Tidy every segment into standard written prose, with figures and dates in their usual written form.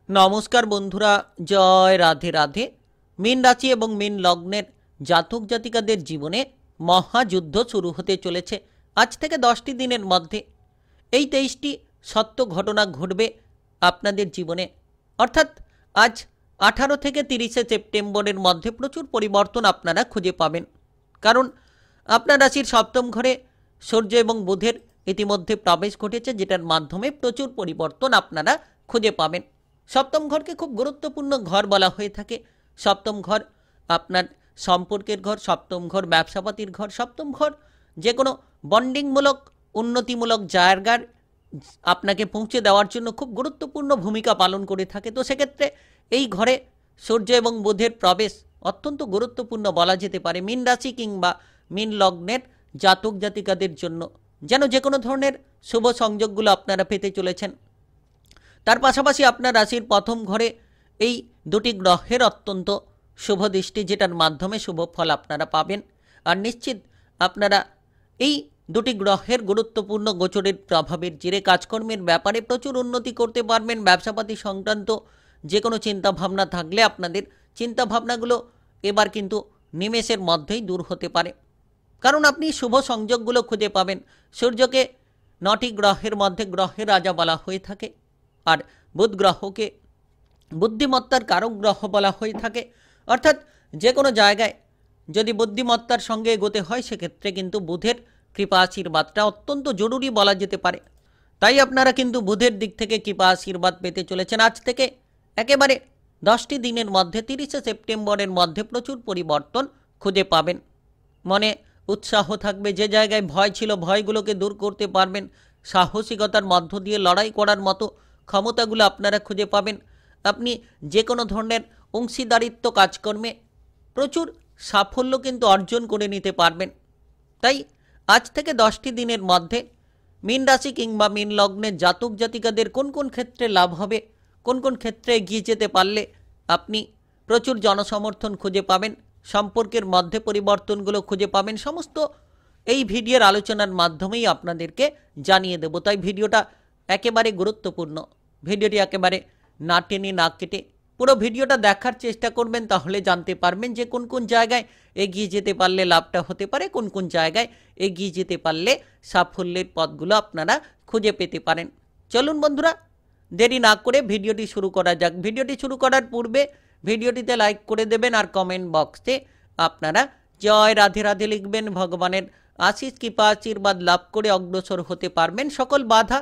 নমস্কার বন্ধুরা, জয় রাধে রাধে। মীন রাশি এবং মীন লগ্নের জাতক জাতিকাদের জীবনে মহাযুদ্ধ শুরু হতে চলেছে আজ থেকে 10টি দিনের মধ্যে। এই 23টি সত্য ঘটনা ঘটবে আপনাদের জীবনে, অর্থাৎ আজ 18 থেকে 30 সেপ্টেম্বরের মধ্যে প্রচুর পরিবর্তন আপনারা খুঁজে পাবেন। কারণ আপনার রাশির সপ্তম ঘরে সূর্য এবং বুধের ইতিমধ্যে প্রবেশ ঘটেছে, যেটার মাধ্যমে প্রচুর পরিবর্তন আপনারা খুঁজে পাবেন। সপ্তম ঘরকে খুব গুরুত্বপূর্ণ ঘর বলা হয়ে থাকে। সপ্তম ঘর আপনার সম্পর্কের ঘর, সপ্তম ঘর ব্যবসাপাতির ঘর, সপ্তম ঘর যে কোনো বন্ডিংমূলক উন্নতিমূলক জায়গার আপনাকে পৌঁছে দেওয়ার জন্য খুব গুরুত্বপূর্ণ ভূমিকা পালন করে থাকে। তো সেক্ষেত্রে এই ঘরে সূর্য এবং বুধের প্রবেশ অত্যন্ত গুরুত্বপূর্ণ বলা যেতে পারে মীন রাশি কিংবা মীন লগ্নের জাতক জাতিকাদের জন্য, যেন যে কোনো ধরনের শুভ সংযোগগুলো আপনারা পেতে চলেছেন। তার পাশাপাশি আপনার রাশির প্রথম ঘরে এই দুটি গ্রহের অত্যন্ত শুভ দৃষ্টি, যেটার মাধ্যমে শুভ ফল আপনারা পাবেন। আর নিশ্চিত আপনারা এই দুটি গ্রহের গুরুত্বপূর্ণ গোচরের প্রভাবের জেরে কাজকর্মের ব্যাপারে প্রচুর উন্নতি করতে পারবেন। ব্যবসাপাতি সংক্রান্ত যে কোনো চিন্তাভাবনা থাকলে আপনাদের চিন্তাভাবনাগুলো এবার কিন্তু নিমেষের মধ্যেই দূর হতে পারে, কারণ আপনি শুভ সংযোগগুলো খুঁজে পাবেন। সূর্যকে 9টি গ্রহের মধ্যে গ্রহের রাজা বলা হয়ে থাকে, আর বুধ গ্রহকে বুদ্ধিমত্তার কারক গ্রহ বলা হয়ে থাকে। অর্থাৎ যে কোনো জায়গায় যদি বুদ্ধিমত্তার সঙ্গে এগোতে হয়, সেক্ষেত্রে কিন্তু বুধের কৃপা আশীর্বাদটা অত্যন্ত জরুরি বলা যেতে পারে। তাই আপনারা কিন্তু বুধের দিক থেকে কৃপা আশীর্বাদ পেতে চলেছেন। আজ থেকে একেবারে 10টি দিনের মধ্যে 30 সেপ্টেম্বরের মধ্যে প্রচুর পরিবর্তন খুঁজে পাবেন। মনে উৎসাহ থাকবে, যে জায়গায় ভয় ছিল ভয়গুলোকে দূর করতে পারবেন। সাহসিকতার মধ্য দিয়ে লড়াই করার মতো ক্ষমতাগুলো আপনারা খুঁজে পাবেন। আপনি যে কোনো ধরনের অংশীদারিত্ব কাজকর্মে প্রচুর সাফল্য কিন্তু অর্জন করে নিতে পারবেন। তাই আজ থেকে 10টি দিনের মধ্যে মীন রাশি কিংবা মীন লগ্নের জাতক জাতিকাদের কোন কোন ক্ষেত্রে লাভ হবে, কোন কোন ক্ষেত্রে এগিয়ে যেতে পারলে আপনি প্রচুর জনসমর্থন খুঁজে পাবেন, সম্পর্কের মধ্যে পরিবর্তনগুলো খুঁজে পাবেন, সমস্ত এই ভিডিওর আলোচনার মাধ্যমেই আপনাদেরকে জানিয়ে দেব। তাই ভিডিওটা একেবারে গুরুত্বপূর্ণ। ভিডিওটি একেবারে না টেনে না কেটে পুরো ভিডিওটা দেখার চেষ্টা করবেন, তাহলে জানতে পারবেন যে কোন কোন জায়গায় এগিয়ে যেতে পারলে লাভটা হতে পারে, কোন কোন জায়গায় এগিয়ে যেতে পারলে সাফল্যের পথগুলো আপনারা খুঁজে পেতে পারেন। চলুন বন্ধুরা, দেরি না করে ভিডিওটি শুরু করা যাক। ভিডিওটি শুরু করার পূর্বে ভিডিওটিতে লাইক করে দেবেন আর কমেন্ট বক্সে আপনারা জয় রাধে রাধে লিখবেন। ভগবানের আশিস কৃপা আশীর্বাদ লাভ করে অগ্রসর হতে পারবেন। সকল বাধা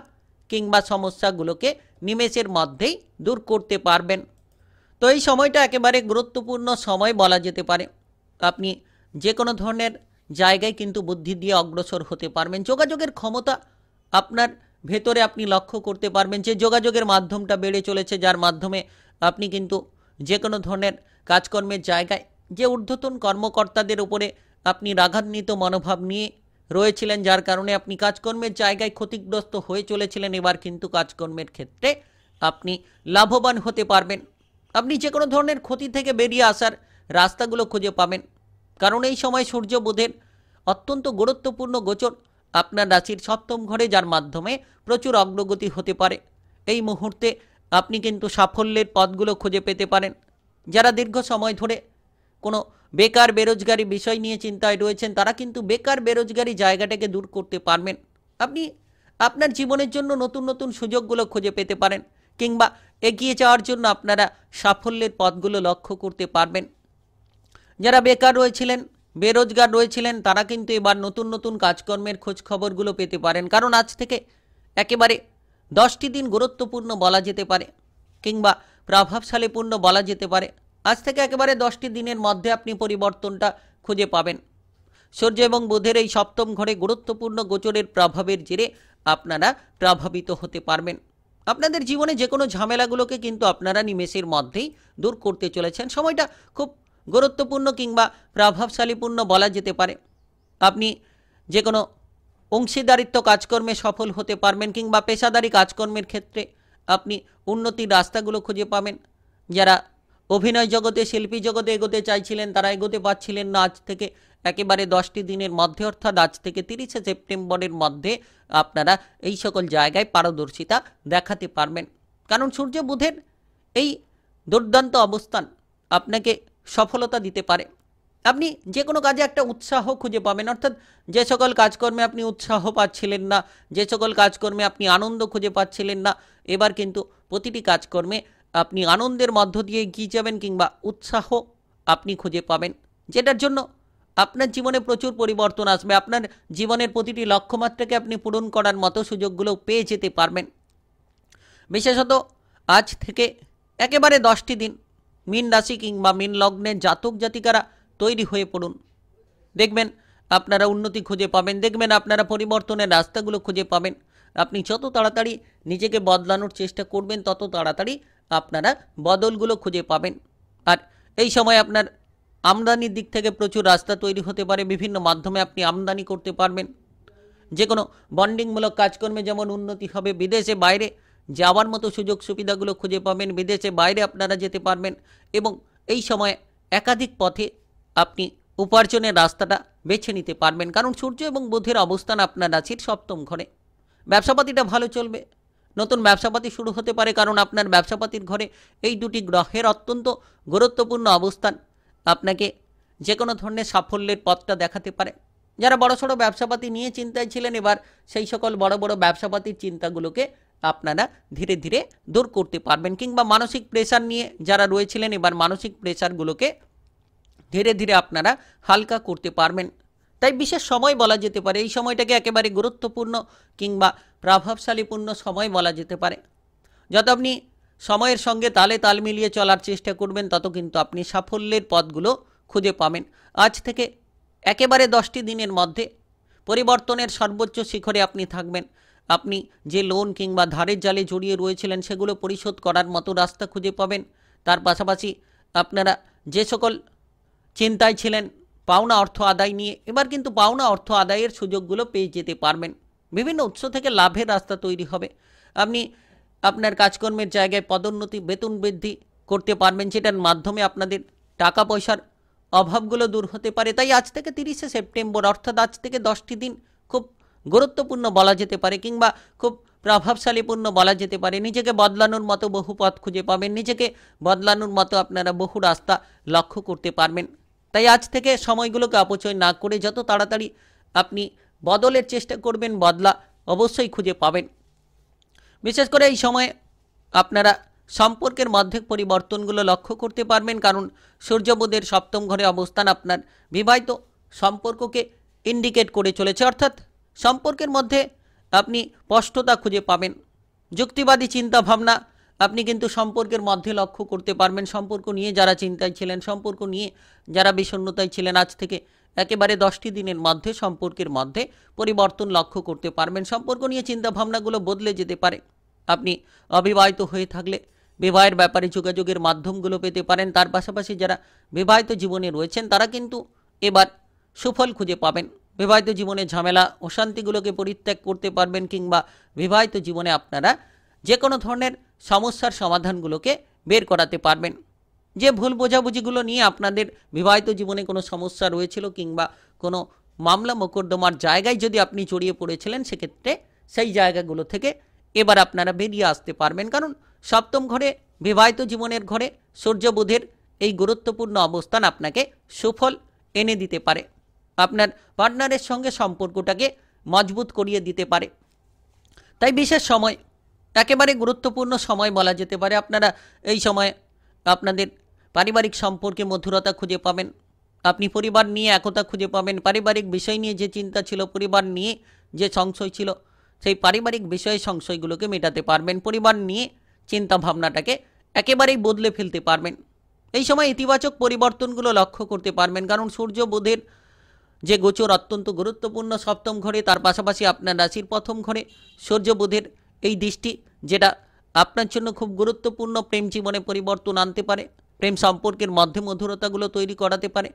কিংবা সমস্যাগুলোকে নিমেষের মধ্যেই দূর করতে পারবেন। তো এই সময়টা একেবারে গুরুত্বপূর্ণ সময় বলা যেতে পারে। আপনি যে কোনো ধরনের জায়গায় কিন্তু বুদ্ধি দিয়ে অগ্রসর হতে পারবেন। যোগাযোগের ক্ষমতা আপনার ভেতরে আপনি লক্ষ্য করতে পারবেন, যে যোগাযোগের মাধ্যমটা বেড়ে চলেছে, যার মাধ্যমে আপনি কিন্তু যে কোনো ধরনের কাজকর্মের জায়গায় যে ঊর্ধ্বতন কর্মকর্তাদের উপরে আপনি রাগান্বিত মনোভাব নিয়ে রয়েছিলেন, যার কারণে আপনি কাজকর্মের জায়গায় ক্ষতিগ্রস্ত হয়ে চলেছিলেন, এবার কিন্তু কাজকর্মের ক্ষেত্রে আপনি লাভবান হতে পারবেন। আপনি যে কোনো ধরনের ক্ষতি থেকে বেরিয়ে আসার রাস্তাগুলো খুঁজে পাবেন, কারণ এই সময় সূর্য বুধের অত্যন্ত গুরুত্বপূর্ণ গোচর আপনার রাশির সপ্তম ঘরে, যার মাধ্যমে প্রচুর অগ্রগতি হতে পারে। এই মুহূর্তে আপনি কিন্তু সাফল্যের পথগুলো খুঁজে পেতে পারেন। যারা দীর্ঘ সময় ধরে কোনো বেকার বেরোজগারি বিষয় নিয়ে চিন্তায় রয়েছেন, তারা কিন্তু বেকার বেরোজগারি জায়গাটাকে দূর করতে পারবেন। আপনি আপনার জীবনের জন্য নতুন নতুন সুযোগগুলো খুঁজে পেতে পারেন, কিংবা এগিয়ে যাওয়ার জন্য আপনারা সাফল্যের পথগুলো লক্ষ্য করতে পারবেন। যারা বেকার রয়েছিলেন, বেরোজগার রয়েছিলেন, তারা কিন্তু এবার নতুন নতুন কাজকর্মের খোঁজ খবরগুলো পেতে পারেন, কারণ আজ থেকে একেবারে 10টি দিন গুরুত্বপূর্ণ বলা যেতে পারে, কিংবা প্রভাবশালীপূর্ণ বলা যেতে পারে। আজ থেকে একেবারে 10টি দিনের মধ্যে আপনি পরিবর্তনটা খুঁজে পাবেন। সূর্য এবং বুধের এই সপ্তম ঘরে গুরুত্বপূর্ণ গোচরের প্রভাবের জেরে আপনারা প্রভাবিত হতে পারবেন। আপনাদের জীবনে যে কোনো ঝামেলাগুলোকে কিন্তু আপনারা নিমেষের মধ্যেই দূর করতে চলেছেন। সময়টা খুব গুরুত্বপূর্ণ কিংবা প্রভাবশালীপূর্ণ বলা যেতে পারে। আপনি যে কোনো অংশীদারিত্ব কাজকর্মে সফল হতে পারবেন, কিংবা পেশাদারি কাজকর্মের ক্ষেত্রে আপনি উন্নতির রাস্তাগুলো খুঁজে পাবেন। যারা অভিনয় জগতে, শিল্পী জগতে এগোতে চাইছিলেন, তারা এগোতে পারছিলেন না, আজ থেকে একেবারে 10টি দিনের মধ্যে, অর্থাৎ আজ থেকে 30 সেপ্টেম্বরের মধ্যে আপনারা এই সকল জায়গায় পারদর্শিতা দেখাতে পারবেন। কারণ সূর্য বুধের এই দুর্দান্ত অবস্থান আপনাকে সফলতা দিতে পারে। আপনি যে কোনো কাজে একটা উৎসাহ খুঁজে পাবেন, অর্থাৎ যে সকল কাজকর্মে আপনি উৎসাহ পাচ্ছিলেন না, যে সকল কাজকর্মে আপনি আনন্দ খুঁজে পাচ্ছিলেন না, এবার কিন্তু প্রতিটি কাজকর্মে আপনি আনন্দের মধ্য দিয়ে এগিয়ে যাবেন কিংবা উৎসাহ আপনি খুঁজে পাবেন, যেটার জন্য আপনার জীবনে প্রচুর পরিবর্তন আসবে। আপনার জীবনের প্রতিটি লক্ষ্যমাত্রাকে আপনি পূরণ করার মতো সুযোগগুলো পেয়ে যেতে পারবেন। বিশেষত আজ থেকে একেবারে 10টি দিন মীন রাশি কিংবা মীন লগ্নের জাতক জাতিকারা তৈরি হয়ে পড়ুন। দেখবেন আপনারা উন্নতি খুঁজে পাবেন, দেখবেন আপনারা পরিবর্তনের রাস্তাগুলো খুঁজে পাবেন। আপনি যত তাড়াতাড়ি নিজেকে বদলানোর চেষ্টা করবেন তত তাড়াতাড়ি আপনারা বদলগুলো খুঁজে পাবেন। আর এই সময় আপনার আমদানির দিক থেকে প্রচুর রাস্তা তৈরি হতে পারে, বিভিন্ন মাধ্যমে আপনি আমদানি করতে পারবেন। যে কোনো বন্ডিংমূলক কাজকর্মে যেমন উন্নতি হবে, বিদেশে বাইরে যাওয়ার মতো সুযোগ সুবিধাগুলো খুঁজে পাবেন, বিদেশে বাইরে আপনারা যেতে পারবেন এবং এই সময় একাধিক পথে আপনি উপার্জনের রাস্তাটা বেছে নিতে পারবেন, কারণ সূর্য এবং বুধের অবস্থান আপনার রাশির সপ্তম ঘরে। ব্যবসাপাতিটা ভালো চলবে, নতুন ব্যবসাপাতি শুরু হতে পারে, কারণ আপনার ব্যবসাপাতির ঘরে এই দুটি গ্রহের অত্যন্ত গুরুত্বপূর্ণ অবস্থান আপনাকে যে কোনো ধরনের সাফল্যের পথটা দেখাতে পারে। যারা বড়সড় ব্যবসাপাতি নিয়ে চিন্তায় ছিলেন, এবার সেই সকল বড় বড় ব্যবসাপাতির চিন্তাগুলোকে আপনারা ধীরে ধীরে দূর করতে পারবেন, কিংবা মানসিক প্রেশার নিয়ে যারা রয়েছিলেন, এবার মানসিক প্রেশারগুলোকে ধীরে ধীরে আপনারা হালকা করতে পারবেন। তাই বিশেষ সময় বলা যেতে পারে, এই সময়টাকে একেবারে গুরুত্বপূর্ণ কিংবা প্রভাবশালীপূর্ণ সময় বলা যেতে পারে। যত আপনি সময়ের সঙ্গে তালে তাল মিলিয়ে চলার চেষ্টা করবেন, তত কিন্তু আপনি সাফল্যের পথগুলো খুঁজে পাবেন। আজ থেকে একেবারে 10টি দিনের মধ্যে পরিবর্তনের সর্বোচ্চ শিখরে আপনি থাকবেন। আপনি যে লোন কিংবা ধারের জালে জড়িয়ে রয়েছিলেন, সেগুলো পরিশোধ করার মতো রাস্তা খুঁজে পাবেন। তার পাশাপাশি আপনারা যে সকল চিন্তায় ছিলেন পাওনা অর্থ আদায় নিয়ে, এবার কিন্তু পাওনা অর্থ আদায়ের সুযোগগুলো পেয়ে যেতে পারবেন। বিভিন্ন উৎস থেকে লাভের রাস্তা তৈরি হবে। আপনি আপনার কাজকর্মের জায়গায় পদোন্নতি, বেতন বৃদ্ধি করতে পারবেন, যেটার মাধ্যমে আপনাদের টাকা পয়সার অভাবগুলো দূর হতে পারে। তাই আজ থেকে 30শে সেপ্টেম্বর, অর্থাৎ আজ থেকে 10টি দিন খুব গুরুত্বপূর্ণ বলা যেতে পারে, কিংবা খুব প্রভাবশালীপূর্ণ বলা যেতে পারে। নিজেকে বদলানোর মতো বহু পথ খুঁজে পাবেন, নিজেকে বদলানোর মতো আপনারা বহু রাস্তা লক্ষ্য করতে পারবেন। তাই আজ থেকে সময়গুলোকে অপচয় না করে যত তাড়াতাড়ি আপনি বদলের চেষ্টা করবেন, বদলা অবশ্যই খুঁজে পাবেন। বিশেষ করে এই সময়ে আপনারা সম্পর্কের মধ্যে পরিবর্তনগুলো লক্ষ্য করতে পারবেন, কারণ সূর্য বুধের সপ্তম ঘরে অবস্থান আপনার বিবাহিত সম্পর্ককে ইন্ডিকেট করে চলেছে, অর্থাৎ সম্পর্কের মধ্যে আপনি স্পষ্টতা খুঁজে পাবেন। যুক্তিবাদী চিন্তা ভাবনা আপনি কিন্তু সম্পর্কের মধ্যে লক্ষ্য করতে পারবেন। সম্পর্ক নিয়ে যারা চিন্তায় ছিলেন, সম্পর্ক নিয়ে যারা বিষণ্ণতায় ছিলেন, আজ থেকে একেবারে 10টি দিনের মধ্যে সম্পর্কের মধ্যে পরিবর্তন লক্ষ্য করতে পারবেন। সম্পর্ক নিয়ে চিন্তা ভাবনাগুলো বদলে যেতে পারে। আপনি অবিবাহিত হয়ে থাকলে বিবাহের ব্যাপারে যোগাযোগের মাধ্যমগুলো পেতে পারেন। তার পাশাপাশি যারা বিবাহিত জীবনে রয়েছেন, তারা কিন্তু এবার সুফল খুঁজে পাবেন। বিবাহিত জীবনে ঝামেলা অশান্তিগুলোকে পরিত্যাগ করতে পারবেন, কিংবা বিবাহিত জীবনে আপনারা যে কোনো ধরনের সমস্যার সমাধানগুলোকে বের করাতে পারবেন। যে ভুল বোঝাবুঝিগুলো নিয়ে আপনাদের বিবাহিত জীবনে কোনো সমস্যা রয়েছিল, কিংবা কোনো মামলা মোকদ্দমার জায়গায় যদি আপনি জড়িয়ে পড়েছিলেন, সেক্ষেত্রে সেই জায়গাগুলো থেকে এবার আপনারা বেরিয়ে আসতে পারবেন, কারণ সপ্তম ঘরে, বিবাহিত জীবনের ঘরে সূর্য বুধের এই গুরুত্বপূর্ণ অবস্থান আপনাকে সুফল এনে দিতে পারে। আপনার পার্টনারের সঙ্গে সম্পর্কটাকে মজবুত করিয়ে দিতে পারে। তাই বিশেষ সময়, একেবারে গুরুত্বপূর্ণ সময় বলা যেতে পারে। আপনারা এই সময় আপনাদের পারিবারিক সম্পর্কে মধুরতা খুঁজে পাবেন। আপনি পরিবার নিয়ে একতা খুঁজে পাবেন। পারিবারিক বিষয় নিয়ে যে চিন্তা ছিল, পরিবার নিয়ে যে সংশয় ছিল, সেই পারিবারিক বিষয়ে সংশয়গুলোকে মেটাতে পারবেন। পরিবার নিয়ে চিন্তা ভাবনাটাকে একেবারেই বদলে ফেলতে পারবেন। এই সময় ইতিবাচক পরিবর্তনগুলো লক্ষ্য করতে পারবেন, কারণ সূর্য বুধের যে গোচর অত্যন্ত গুরুত্বপূর্ণ সপ্তম ঘরে, তার পাশাপাশি আপনার রাশির প্রথম ঘরে সূর্য বুধের এই দৃষ্টি, যেটা আপনার জন্য খুব গুরুত্বপূর্ণ, প্রেম জীবনে পরিবর্তন আনতে পারে, প্রেম সম্পর্কের মধ্যে মধুরতাগুলো তৈরি করাতে পারে।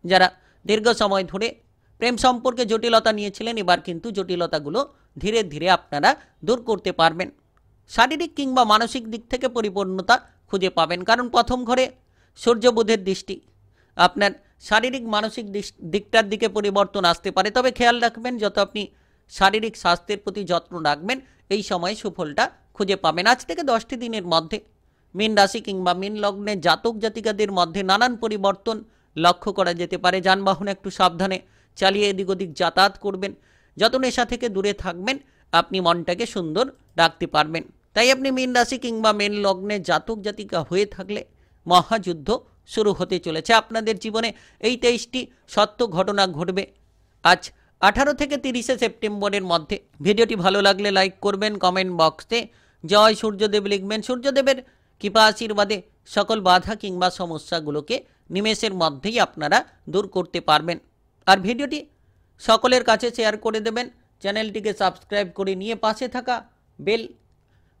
যারা দীর্ঘ সময় ধরে প্রেম সম্পর্কে জটিলতা নিয়েছিলেন, এবার কিন্তু জটিলতাগুলো ধীরে ধীরে আপনারা দূর করতে পারবেন। শারীরিক কিংবা মানসিক দিক থেকে পরিপূর্ণতা খুঁজে পাবেন, কারণ প্রথম ঘরে সূর্য বুধের দৃষ্টি আপনার শারীরিক মানসিক দিকটার দিকে পরিবর্তন আসতে পারে। তবে খেয়াল রাখবেন, যত আপনি শারীরিক স্বাস্থ্যের প্রতি যত্ন রাখবেন, এই সময়ে সুফলটা খুঁজে পাবেন। আজ থেকে 10টি দিনের মধ্যে মীন রাশি কিংবা মীন লগ্নের জাতক জাতিকাদের মধ্যে নানান পরিবর্তন লক্ষ্য করা যেতে পারে। যানবাহন একটু সাবধানে চালিয়ে এদিক ওদিক যাতায়াত করবেন। যত নেশা থেকে দূরে থাকবেন আপনি মনটাকে সুন্দর রাখতে পারবেন। তাই আপনি মীন রাশি কিংবা মীন লগ্নের জাতক জাতিকা হয়ে থাকলে মহাযুদ্ধ শুরু হতে চলেছে আপনাদের জীবনে। এই 23টি সত্য ঘটনা ঘটবে আজ 18 থেকে 30 সেপ্টেম্বরের মধ্যে। ভিডিওটি ভালো লাগলে লাইক করবেন, কমেন্ট বক্সে জয় সূর্যদেব লিখবেন। সূর্যদেবের কৃপা আশীর্বাদে সকল বাধা কিংবা সমস্যাগুলোকে নিমেষের মধ্যেই আপনারা দূর করতে পারবেন। আর ভিডিওটি সকলের কাছে শেয়ার করে দেবেন। চ্যানেলটিকে সাবস্ক্রাইব করে নিয়ে পাশে থাকা বেল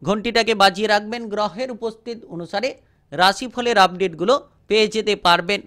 ঘন্টিটাকে বাজিয়ে রাখবেন। গ্রহের উপস্থিত অনুসারে রাশিফলের আপডেটগুলো পেয়ে যেতে পারবেন।